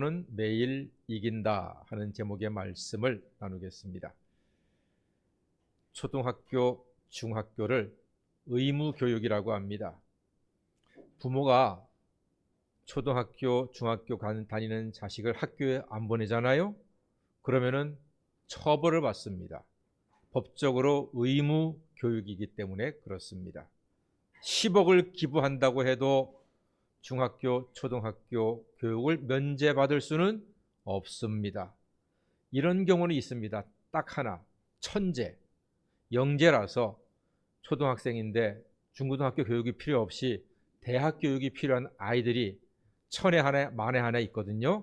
학교는 매일 이긴다 하는 제목의 말씀을 나누겠습니다. 초등학교, 중학교를 의무교육이라고 합니다. 부모가 초등학교, 중학교 다니는 자식을 학교에 안 보내잖아요. 그러면은 처벌을 받습니다. 법적으로 의무교육이기 때문에 그렇습니다. 10억을 기부한다고 해도 중학교, 초등학교 교육을 면제받을 수는 없습니다. 이런 경우는 있습니다. 딱 하나, 천재, 영재라서 초등학생인데 중고등학교 교육이 필요 없이 대학 교육이 필요한 아이들이 천에 하나, 만에 하나 있거든요.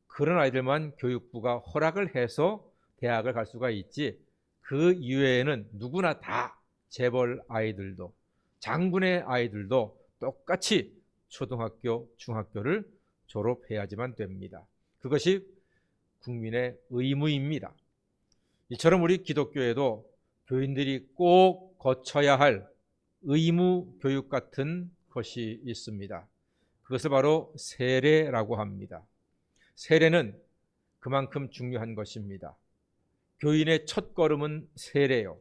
그런 아이들만 교육부가 허락을 해서 대학을 갈 수가 있지, 그 이외에는 누구나 다 재벌 아이들도 장군의 아이들도 똑같이 초등학교, 중학교를 졸업해야지만 됩니다. 그것이 국민의 의무입니다. 이처럼 우리 기독교에도 교인들이 꼭 거쳐야 할 의무 교육 같은 것이 있습니다. 그것을 바로 세례라고 합니다. 세례는 그만큼 중요한 것입니다. 교인의 첫걸음은 세례요.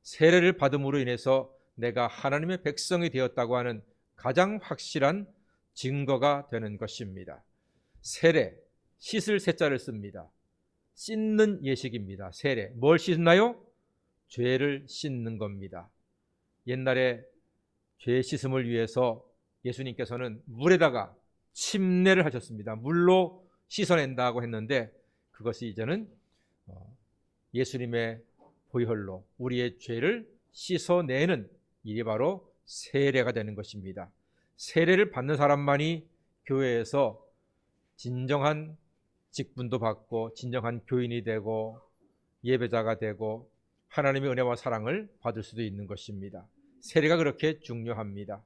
세례를 받음으로 인해서 내가 하나님의 백성이 되었다고 하는 가장 확실한 증거가 되는 것입니다. 세례, 씻을 세자를 씁니다. 씻는 예식입니다. 세례, 뭘 씻나요? 죄를 씻는 겁니다. 옛날에 죄 씻음을 위해서 예수님께서는 물에다가 침례를 하셨습니다. 물로 씻어낸다고 했는데 그것이 이제는 예수님의 보혈로 우리의 죄를 씻어내는 일이 바로 세례가 되는 것입니다. 세례를 받는 사람만이 교회에서 진정한 직분도 받고 진정한 교인이 되고 예배자가 되고 하나님의 은혜와 사랑을 받을 수도 있는 것입니다. 세례가 그렇게 중요합니다.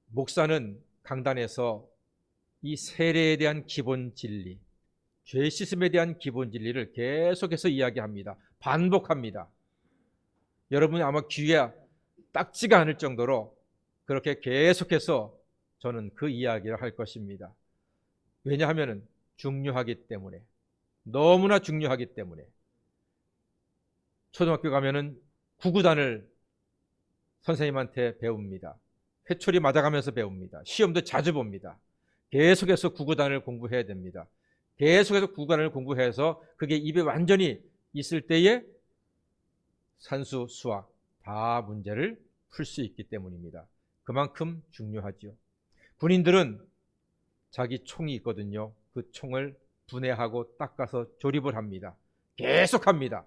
목사는 강단에서 이 세례에 대한 기본 진리, 죄 씻음에 대한 기본 진리를 계속해서 이야기합니다. 반복합니다. 여러분이 아마 귀에 닦지가 않을 정도로 그렇게 계속해서 저는 그 이야기를 할 것입니다. 왜냐하면 중요하기 때문에, 너무나 중요하기 때문에. 초등학교 가면은 구구단을 선생님한테 배웁니다. 회초리 맞아가면서 배웁니다. 시험도 자주 봅니다. 계속해서 구구단을 공부해야 됩니다. 계속해서 구구단을 공부해서 그게 입에 완전히 있을 때에 산수, 수학 다 문제를 풀 수 있기 때문입니다. 그만큼 중요하죠. 군인들은 자기 총이 있거든요. 그 총을 분해하고 닦아서 조립을 합니다. 계속합니다.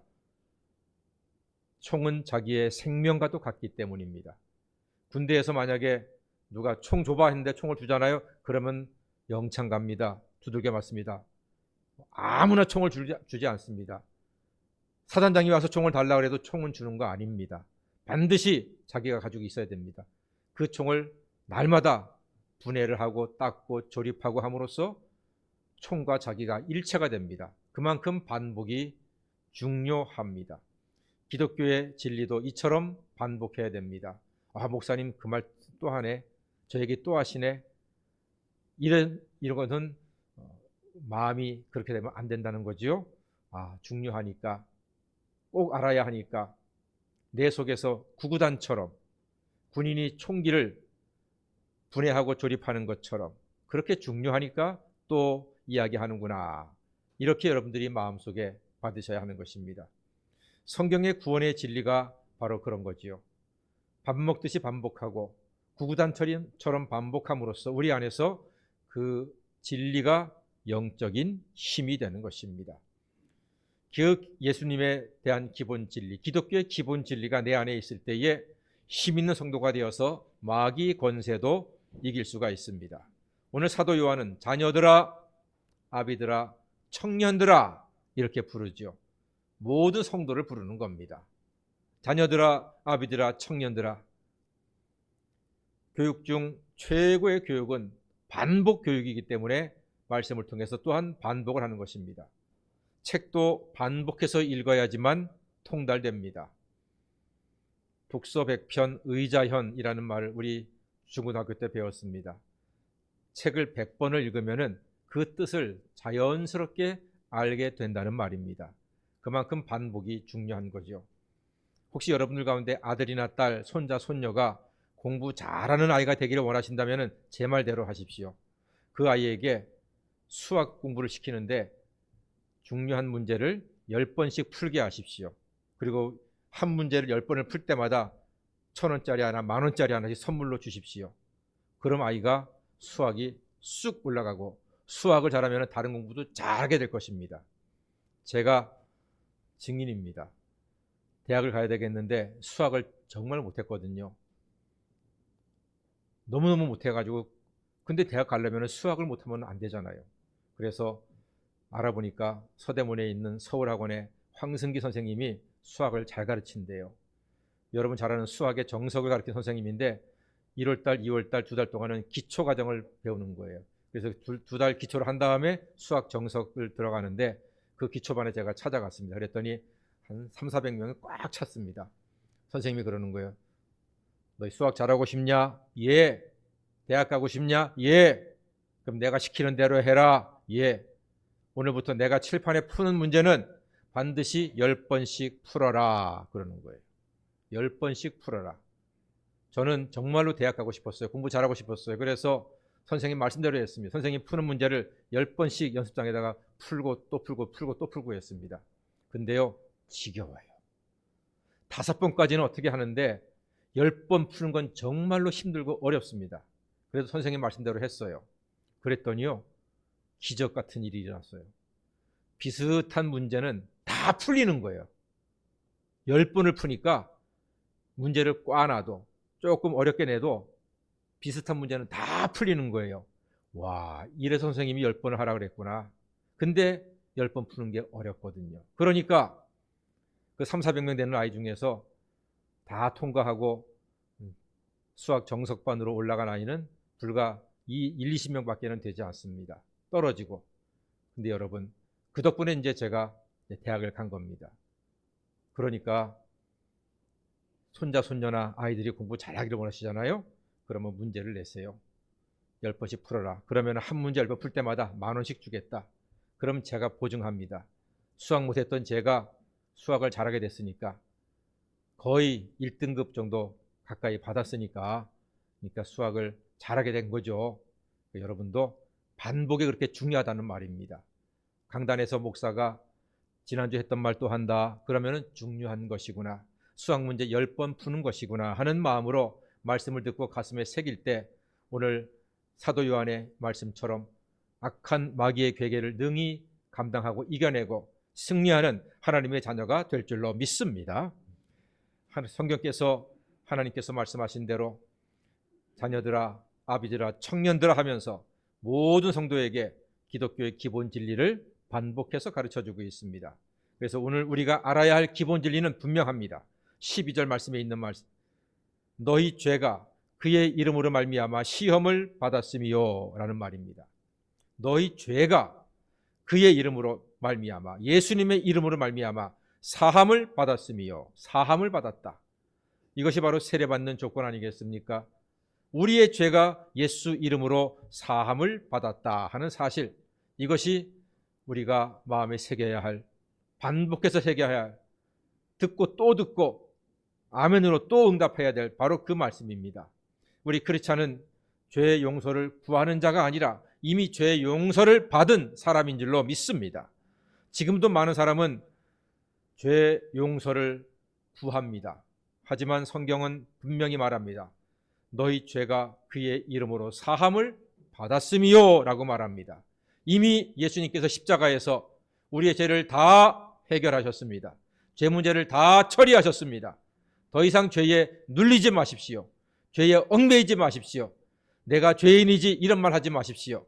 총은 자기의 생명과도 같기 때문입니다. 군대에서 만약에 누가 총 줘봐 했는데 총을 주잖아요. 그러면 영창 갑니다. 두들겨 맞습니다. 아무나 총을 주지 않습니다. 사단장이 와서 총을 달라고 해도 총은 주는 거 아닙니다. 반드시 자기가 가지고 있어야 됩니다. 그 총을 날마다 분해를 하고 닦고 조립하고 함으로써 총과 자기가 일체가 됩니다. 그만큼 반복이 중요합니다. 기독교의 진리도 이처럼 반복해야 됩니다. 아, 목사님 그 말 또 하네. 저 얘기 또 하시네. 이런 것은 마음이 그렇게 되면 안 된다는 거지요. 아, 중요하니까 꼭 알아야 하니까 내 속에서 구구단처럼 군인이 총기를 분해하고 조립하는 것처럼 그렇게 중요하니까 또 이야기하는구나. 이렇게 여러분들이 마음속에 받으셔야 하는 것입니다. 성경의 구원의 진리가 바로 그런 거지요. 밥 먹듯이 반복하고 구구단처럼 반복함으로써 우리 안에서 그 진리가 영적인 힘이 되는 것입니다. 그 예수님에 대한 기본 진리, 기독교의 기본 진리가 내 안에 있을 때에 힘 있는 성도가 되어서 마귀 권세도 이길 수가 있습니다. 오늘 사도 요한은 자녀들아, 아비들아, 청년들아 이렇게 부르죠. 모든 성도를 부르는 겁니다. 자녀들아, 아비들아, 청년들아. 교육 중 최고의 교육은 반복 교육이기 때문에 말씀을 통해서 또한 반복을 하는 것입니다. 책도 반복해서 읽어야지만 통달됩니다. 독서백편 의자현이라는 말을 우리 중고등학교 때 배웠습니다. 책을 100번을 읽으면은 그 뜻을 자연스럽게 알게 된다는 말입니다. 그만큼 반복이 중요한 거죠. 혹시 여러분들 가운데 아들이나 딸, 손자, 손녀가 공부 잘하는 아이가 되기를 원하신다면 제 말대로 하십시오. 그 아이에게 수학 공부를 시키는데 중요한 문제를 10번씩 풀게 하십시오. 그리고 한 문제를 10번을 풀 때마다 1,000원짜리 하나, 10,000원짜리 하나씩 선물로 주십시오. 그럼 아이가 수학이 쑥 올라가고 수학을 잘하면 다른 공부도 잘하게 될 것입니다. 제가 증인입니다. 대학을 가야 되겠는데 수학을 정말 못했거든요. 너무너무 못해가지고, 근데 대학 가려면 수학을 못하면 안 되잖아요. 그래서 알아보니까 서대문에 있는 서울학원의 황승기 선생님이 수학을 잘 가르친대요. 여러분 잘 아는 수학의 정석을 가르친 선생님인데 1월달, 2월달 2달 동안은 기초과정을 배우는 거예요. 그래서 두 달 기초를 한 다음에 수학 정석을 들어가는데 그 기초반에 제가 찾아갔습니다. 그랬더니 한 300~400명이 꽉 찼습니다. 선생님이 그러는 거예요. 너 수학 잘하고 싶냐? 예. 대학 가고 싶냐? 예. 그럼 내가 시키는 대로 해라. 예. 오늘부터 내가 칠판에 푸는 문제는 반드시 10번씩 풀어라. 그러는 거예요. 10번씩 풀어라. 저는 정말로 대학 가고 싶었어요. 공부 잘하고 싶었어요. 그래서 선생님 말씀대로 했습니다. 선생님 푸는 문제를 10번씩 연습장에다가 풀고 또 풀고 풀고 또 풀고 했습니다. 근데요, 지겨워요. 5번까지는 어떻게 하는데 10번 푸는 건 정말로 힘들고 어렵습니다. 그래서 선생님 말씀대로 했어요. 그랬더니요, 기적 같은 일이 일어났어요. 비슷한 문제는 다 풀리는 거예요. 10번을 푸니까 문제를 꽈놔도 조금 어렵게 내도 비슷한 문제는 다 풀리는 거예요. 와, 이래서 선생님이 10번을 하라 그랬구나. 근데 10번 푸는 게 어렵거든요. 그러니까 그 300~400명 되는 아이 중에서 다 통과하고 수학 정석반으로 올라간 아이는 불과 20~20명밖에는 되지 않습니다. 떨어지고. 근데 여러분, 그 덕분에 이제 제가 대학을 간 겁니다. 그러니까 손자, 손녀나 아이들이 공부 잘하기를 원하시잖아요. 그러면 문제를 내세요. 10번씩 풀어라. 그러면 한 문제 10번 풀 때마다 10,000원씩 주겠다. 그럼 제가 보증합니다. 수학 못했던 제가 수학을 잘하게 됐으니까 거의 1등급 정도 가까이 받았으니까, 그러니까 수학을 잘하게 된 거죠. 여러분도 반복이 그렇게 중요하다는 말입니다. 강단에서 목사가 지난주 했던 말 또 한다. 그러면 중요한 것이구나. 수학 문제 10번 푸는 것이구나 하는 마음으로 말씀을 듣고 가슴에 새길 때 오늘 사도 요한의 말씀처럼 악한 마귀의 괴계를 능히 감당하고 이겨내고 승리하는 하나님의 자녀가 될 줄로 믿습니다. 성경께서 하나님께서 말씀하신 대로 자녀들아, 아비들아, 청년들아 하면서 모든 성도에게 기독교의 기본 진리를 반복해서 가르쳐주고 있습니다. 그래서 오늘 우리가 알아야 할 기본 진리는 분명합니다. 12절 말씀에 있는 말씀, 너희 죄가 그의 이름으로 말미암아 시험을 받았음이요 라는 말입니다. 너희 죄가 그의 이름으로 말미암아, 예수님의 이름으로 말미암아 사함을 받았음이요. 사함을 받았다. 이것이 바로 세례받는 조건 아니겠습니까? 우리의 죄가 예수 이름으로 사함을 받았다 하는 사실, 이것이 우리가 마음에 새겨야 할, 반복해서 새겨야 할, 듣고 또 듣고 아멘으로 또 응답해야 될 바로 그 말씀입니다. 우리 크리스찬은 죄의 용서를 구하는 자가 아니라 이미 죄의 용서를 받은 사람인 줄로 믿습니다. 지금도 많은 사람은 죄 용서를 구합니다. 하지만 성경은 분명히 말합니다. 너희 죄가 그의 이름으로 사함을 받았음이요 라고 말합니다. 이미 예수님께서 십자가에서 우리의 죄를 다 해결하셨습니다. 죄 문제를 다 처리하셨습니다. 더 이상 죄에 눌리지 마십시오. 죄에 얽매이지 마십시오. 내가 죄인이지 이런 말 하지 마십시오.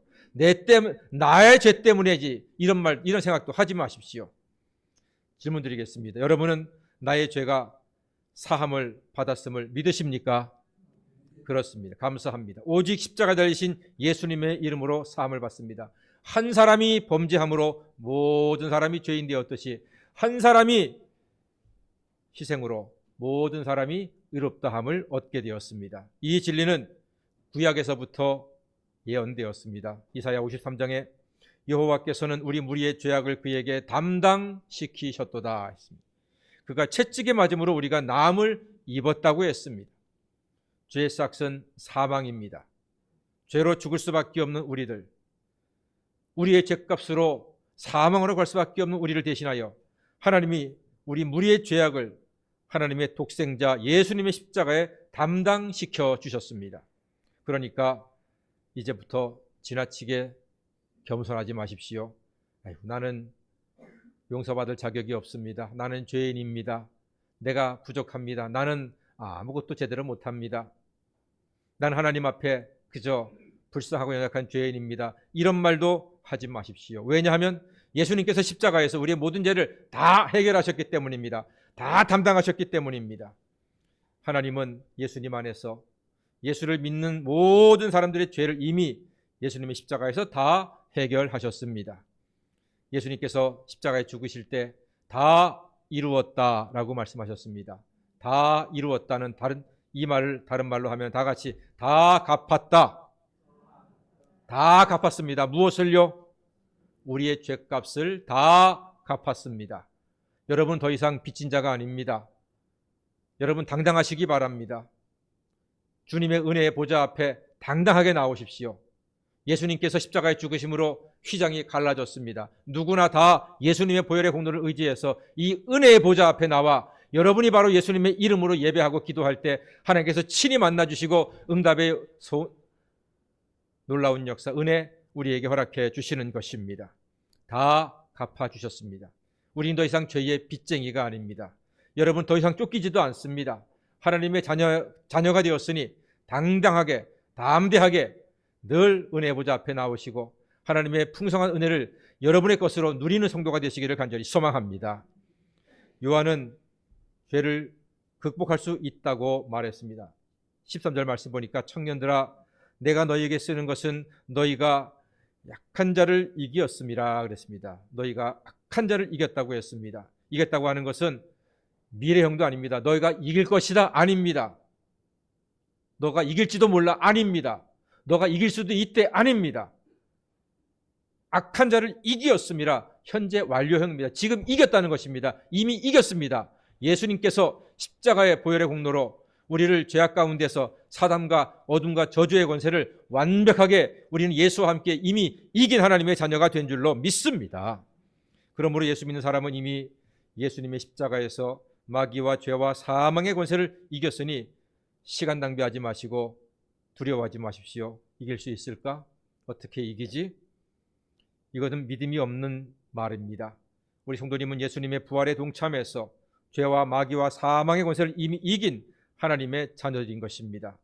나의 죄 때문이지 이런 생각도 하지 마십시오. 질문 드리겠습니다. 여러분은 나의 죄가 사함을 받았음을 믿으십니까? 그렇습니다. 감사합니다. 오직 십자가 달리신 예수님의 이름으로 사함을 받습니다. 한 사람이 범죄함으로 모든 사람이 죄인 되었듯이 한 사람이 희생으로 모든 사람이 의롭다함을 얻게 되었습니다. 이 진리는 구약에서부터 예언되었습니다. 이사야 53장에 여호와께서는 우리 무리의 죄악을 그에게 담당시키셨도다 했습니다. 그가 채찍에 맞음으로 우리가 나음을 입었다고 했습니다. 죄의 삭은 사망입니다. 죄로 죽을 수밖에 없는 우리들, 우리의 죄값으로 사망으로 갈 수밖에 없는 우리를 대신하여 하나님이 우리 무리의 죄악을 하나님의 독생자 예수님의 십자가에 담당시켜 주셨습니다. 그러니까 이제부터 지나치게 겸손하지 마십시오. 나는 용서받을 자격이 없습니다. 나는 죄인입니다. 내가 부족합니다. 나는 아무것도 제대로 못합니다. 나는 하나님 앞에 그저 불쌍하고 연약한 죄인입니다. 이런 말도 하지 마십시오. 왜냐하면 예수님께서 십자가에서 우리의 모든 죄를 다 해결하셨기 때문입니다. 다 담당하셨기 때문입니다. 하나님은 예수님 안에서 예수를 믿는 모든 사람들의 죄를 이미 예수님의 십자가에서 다 해결하셨습니다. 예수님께서 십자가에 죽으실 때 다 이루었다라고 말씀하셨습니다. 다 이루었다는 이 말을 다른 말로 하면 다 같이 다 갚았다. 다 갚았습니다. 무엇을요? 우리의 죄값을 다 갚았습니다. 여러분 더 이상 빚진 자가 아닙니다. 여러분 당당하시기 바랍니다. 주님의 은혜의 보좌 앞에 당당하게 나오십시오. 예수님께서 십자가에 죽으심으로 휘장이 갈라졌습니다. 누구나 다 예수님의 보혈의 공로를 의지해서 이 은혜의 보좌 앞에 나와 여러분이 바로 예수님의 이름으로 예배하고 기도할 때 하나님께서 친히 만나주시고 응답의 놀라운 역사, 은혜 우리에게 허락해 주시는 것입니다. 다 갚아주셨습니다. 우리는 더 이상 죄의 빚쟁이가 아닙니다. 여러분 더 이상 쫓기지도 않습니다. 하나님의 자녀가 되었으니 당당하게 담대하게 늘 은혜 보좌 앞에 나오시고 하나님의 풍성한 은혜를 여러분의 것으로 누리는 성도가 되시기를 간절히 소망합니다. 요한은 죄를 극복할 수 있다고 말했습니다. 13절 말씀 보니까 청년들아 내가 너희에게 쓰는 것은 너희가 약한 자를 이기었음이라 그랬습니다. 너희가 악한 자를 이겼다고 했습니다. 이겼다고 하는 것은 미래형도 아닙니다. 너희가 이길 것이다 아닙니다. 너가 이길지도 몰라 아닙니다. 너가 이길 수도 있대 아닙니다. 악한 자를 이기었음이라 현재 완료형입니다. 지금 이겼다는 것입니다. 이미 이겼습니다. 예수님께서 십자가의 보혈의 공로로 우리를 죄악 가운데서 사단과 어둠과 저주의 권세를 완벽하게 우리는 예수와 함께 이미 이긴 하나님의 자녀가 된 줄로 믿습니다. 그러므로 예수 믿는 사람은 이미 예수님의 십자가에서 마귀와 죄와 사망의 권세를 이겼으니 시간 낭비하지 마시고 두려워하지 마십시오. 이길 수 있을까? 어떻게 이기지? 이것은 믿음이 없는 말입니다. 우리 성도님은 예수님의 부활에 동참해서 죄와 마귀와 사망의 권세를 이미 이긴 하나님의 자녀인 것입니다.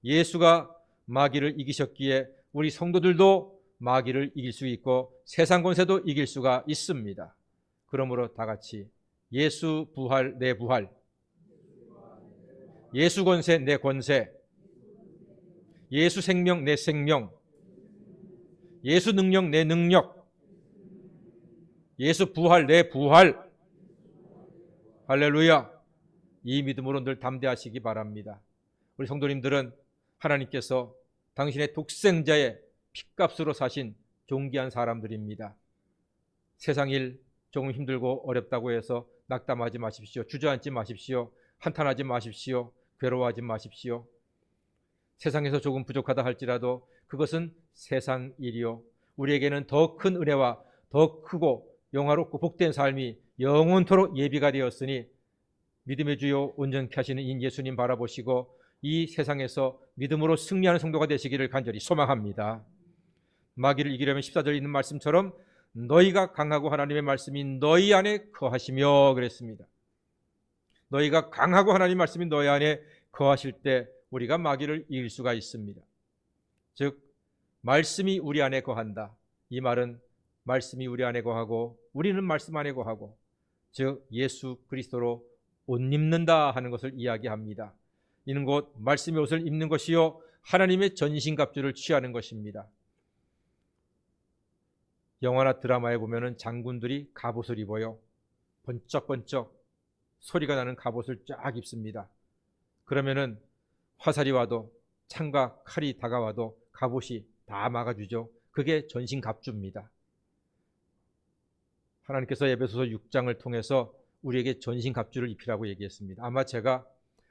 예수가 마귀를 이기셨기에 우리 성도들도 마귀를 이길 수 있고 세상 권세도 이길 수가 있습니다. 그러므로 다 같이 예수 부활 내 부활, 예수 권세 내 권세, 예수 생명 내 생명, 예수 능력 내 능력, 예수 부활 내 부활. 할렐루야. 이 믿음으로 늘 담대하시기 바랍니다. 우리 성도님들은 하나님께서 당신의 독생자의 핏값으로 사신 존귀한 사람들입니다. 세상 일 조금 힘들고 어렵다고 해서 낙담하지 마십시오. 주저앉지 마십시오. 한탄하지 마십시오. 괴로워하지 마십시오. 세상에서 조금 부족하다 할지라도 그것은 세상 일이요. 우리에게는 더 큰 은혜와 더 크고 영화롭고 복된 삶이 영원토록 예비가 되었으니 믿음의 주요 온전케 하시는 이 예수님 바라보시고 이 세상에서 믿음으로 승리하는 성도가 되시기를 간절히 소망합니다. 마귀를 이기려면 14절에 있는 말씀처럼 너희가 강하고 하나님의 말씀이 너희 안에 거하시며 그랬습니다. 너희가 강하고 하나님의 말씀이 너희 안에 거하실 때 우리가 마귀를 이길 수가 있습니다. 즉 말씀이 우리 안에 거한다. 이 말은 말씀이 우리 안에 거하고 우리는 말씀 안에 거하고 즉 예수 그리스도로 옷 입는다 하는 것을 이야기합니다. 이는 곧 말씀의 옷을 입는 것이요 하나님의 전신갑주를 취하는 것입니다. 영화나 드라마에 보면은 장군들이 갑옷을 입어요. 번쩍번쩍 소리가 나는 갑옷을 쫙 입습니다. 그러면은 화살이 와도 창과 칼이 다가와도 갑옷이 다 막아주죠. 그게 전신갑주입니다. 하나님께서 에베소서 6장을 통해서 우리에게 전신갑주를 입히라고 얘기했습니다. 아마 제가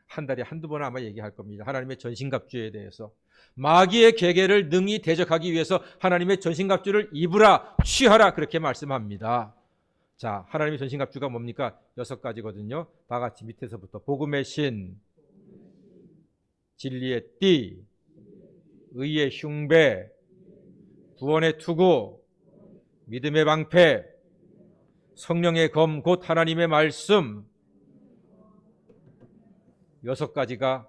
한 달에 한두 번 아마 얘기할 겁니다. 하나님의 전신갑주에 대해서. 마귀의 계계를 능히 대적하기 위해서 하나님의 전신갑주를 입으라, 취하라, 그렇게 말씀합니다. 자, 하나님의 전신갑주가 뭡니까? 6가지거든요. 다 같이 밑에서부터. 복음의 신, 진리의 띠, 의의 흉배, 구원의 투구, 믿음의 방패, 성령의 검, 곧 하나님의 말씀. 6가지가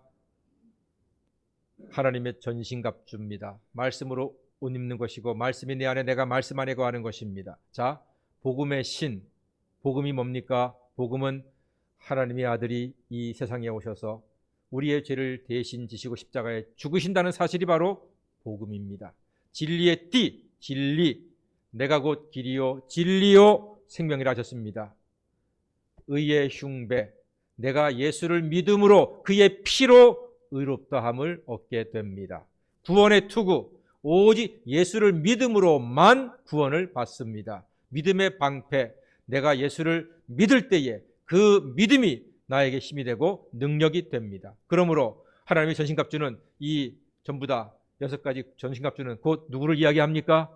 하나님의 전신갑주입니다. 말씀으로 옷 입는 것이고, 말씀이 내 안에, 내가 말씀 안에 거하는 것입니다. 자, 복음의 신. 복음이 뭡니까? 복음은 하나님의 아들이 이 세상에 오셔서 우리의 죄를 대신 지시고 십자가에 죽으신다는 사실이 바로 복음입니다. 진리의 띠, 진리. 내가 곧 길이요 진리요 생명이라 하셨습니다. 의의 흉배. 내가 예수를 믿음으로 그의 피로 의롭다함을 얻게 됩니다. 구원의 투구. 오직 예수를 믿음으로만 구원을 받습니다. 믿음의 방패. 내가 예수를 믿을 때에 그 믿음이 나에게 힘이 되고 능력이 됩니다. 그러므로 하나님의 전신갑주는 이 전부 다 6가지 전신갑주는 곧 누구를 이야기합니까?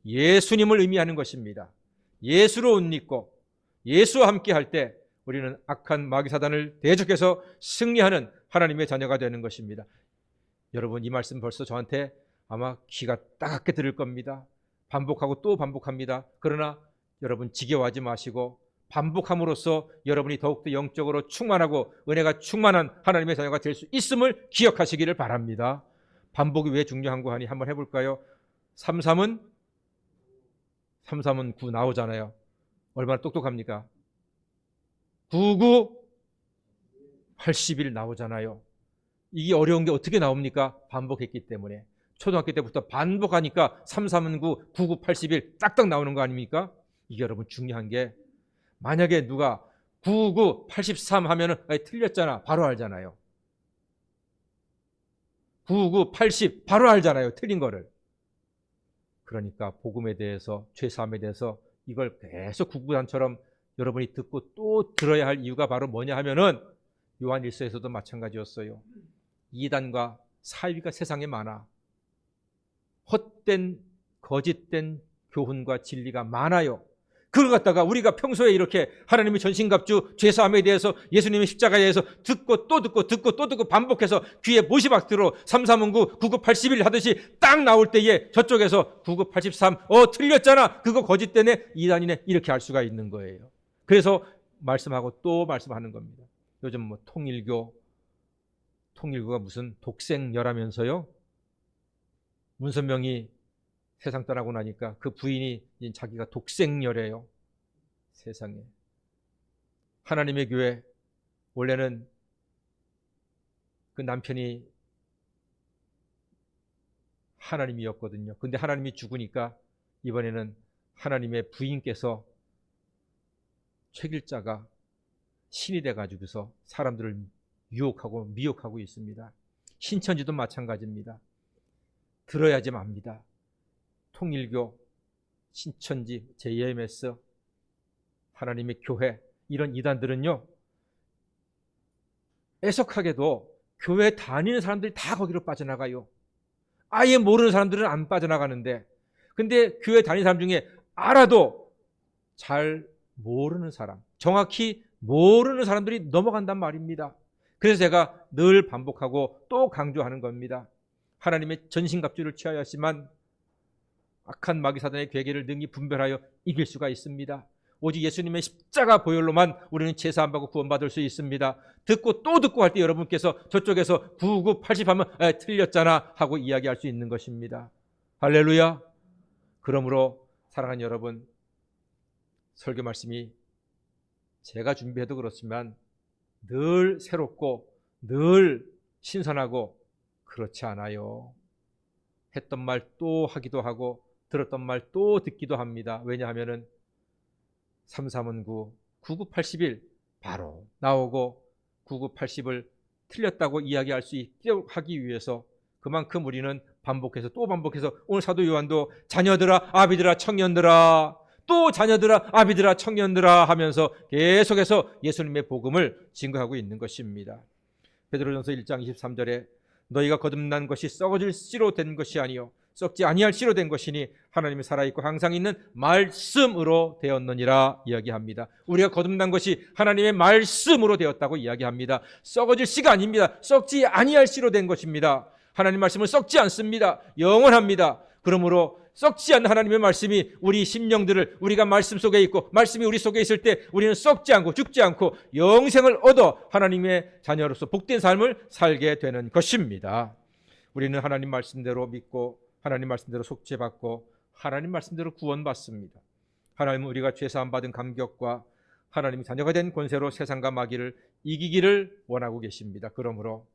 예수님을 의미하는 것입니다. 예수로 옷 입고 예수와 함께 할 때 우리는 악한 마귀사단을 대적해서 승리하는 하나님의 자녀가 되는 것입니다. 여러분, 이 말씀 벌써 저한테 아마 귀가 따갑게 들을 겁니다. 반복하고 또 반복합니다. 그러나 여러분, 지겨워하지 마시고 반복함으로써 여러분이 더욱더 영적으로 충만하고 은혜가 충만한 하나님의 자녀가 될 수 있음을 기억하시기를 바랍니다. 반복이 왜 중요한 거 하니 한번 해볼까요? 33은 9 나오잖아요. 얼마나 똑똑합니까? 99, 81 나오잖아요. 이게 어려운 게 어떻게 나옵니까? 반복했기 때문에. 초등학교 때부터 반복하니까 3, 3은 9, 99, 81 딱딱 나오는 거 아닙니까? 이게 여러분 중요한 게, 만약에 누가 99, 83 하면은 틀렸잖아, 바로 알잖아요. 99, 80 바로 알잖아요, 틀린 거를. 그러니까 복음에 대해서, 죄사함에 대해서 이걸 계속 구구단처럼 여러분이 듣고 또 들어야 할 이유가 바로 뭐냐 하면은, 요한 1서에서도 마찬가지였어요. 이단과 사위가 세상에 많아. 헛된 거짓된 교훈과 진리가 많아요. 그걸 갖다가 우리가 평소에 이렇게 하나님의 전신갑주, 죄사함에 대해서, 예수님의 십자가에 대해서 듣고 또 듣고 듣고 또 듣고 반복해서 귀에 못이 박도록 3, 3은 9, 99, 81 하듯이 딱 나올 때에 저쪽에서 99, 83 틀렸잖아, 그거 거짓되네, 이단이네, 이렇게 알 수가 있는 거예요. 그래서 말씀하고 또 말씀하는 겁니다. 요즘 뭐 통일교가 무슨 독생녀라면서요. 문선명이 세상 떠나고 나니까 그 부인이 자기가 독생녀래요. 세상에. 하나님의 교회, 원래는 그 남편이 하나님이었거든요. 근데 하나님이 죽으니까 이번에는 하나님의 부인께서, 최길자가 신이 돼가지고서 사람들을 유혹하고 미혹하고 있습니다. 신천지도 마찬가지입니다. 들어야지 맙니다. 통일교, 신천지, JMS, 하나님의 교회, 이런 이단들은요, 애석하게도 교회 다니는 사람들이 다 거기로 빠져나가요. 아예 모르는 사람들은 안 빠져나가는데, 근데 교회 다니는 사람 중에 알아도 잘 모르는 사람, 정확히 모르는 사람들이 넘어간단 말입니다. 그래서 제가 늘 반복하고 또 강조하는 겁니다. 하나님의 전신갑주를 취하였지만 악한 마귀사단의 괴계를 능히 분별하여 이길 수가 있습니다. 오직 예수님의 십자가 보혈로만 우리는 제사함받고 구원받을 수 있습니다. 듣고 또 듣고 할 때 여러분께서 저쪽에서 99, 80 하면 틀렸잖아 하고 이야기할 수 있는 것입니다. 할렐루야. 그러므로 사랑하는 여러분, 설교 말씀이 제가 준비해도 그렇지만 늘 새롭고 늘 신선하고 그렇지 않아요. 했던 말 또 하기도 하고 들었던 말 또 듣기도 합니다. 왜냐하면은 3, 3은 9, 99, 81 바로 나오고 99, 80을 틀렸다고 이야기할 수 있게 하기 위해서 그만큼 우리는 반복해서 또 반복해서 오늘 사도 요한도 자녀들아 아비들아 청년들아 또 자녀들아 아비들아 청년들아 하면서 계속해서 예수님의 복음을 증거하고 있는 것입니다. 베드로전서 1장 23절에 너희가 거듭난 것이 썩어질 씨로 된 것이 아니요 썩지 아니할 씨로 된 것이니 하나님이 살아있고 항상 있는 말씀으로 되었느니라 이야기합니다. 우리가 거듭난 것이 하나님의 말씀으로 되었다고 이야기합니다. 썩어질 씨가 아닙니다. 썩지 아니할 씨로 된 것입니다. 하나님 말씀은 썩지 않습니다. 영원합니다. 그러므로 썩지 않는 하나님의 말씀이 우리 심령들을 우리가 말씀 속에 있고 말씀이 우리 속에 있을 때 우리는 썩지 않고 죽지 않고 영생을 얻어 하나님의 자녀로서 복된 삶을 살게 되는 것입니다. 우리는 하나님 말씀대로 믿고 하나님 말씀대로 속죄받고 하나님 말씀대로 구원받습니다. 하나님은 우리가 죄사함 받은 감격과 하나님의 자녀가 된 권세로 세상과 마귀를 이기기를 원하고 계십니다. 그러므로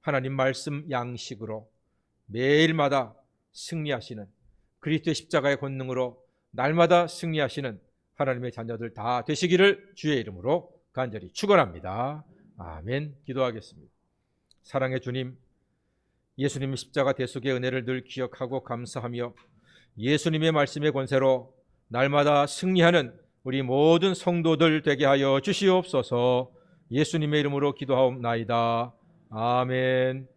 하나님 말씀 양식으로 매일마다 승리하시는 그리스도의 십자가의 권능으로 날마다 승리하시는 하나님의 자녀들 다 되시기를 주의 이름으로 간절히 축원합니다. 아멘. 기도하겠습니다. 사랑의 주님, 예수님의 십자가 대속의 은혜를 늘 기억하고 감사하며 예수님의 말씀의 권세로 날마다 승리하는 우리 모든 성도들 되게 하여 주시옵소서. 예수님의 이름으로 기도하옵나이다. 아멘.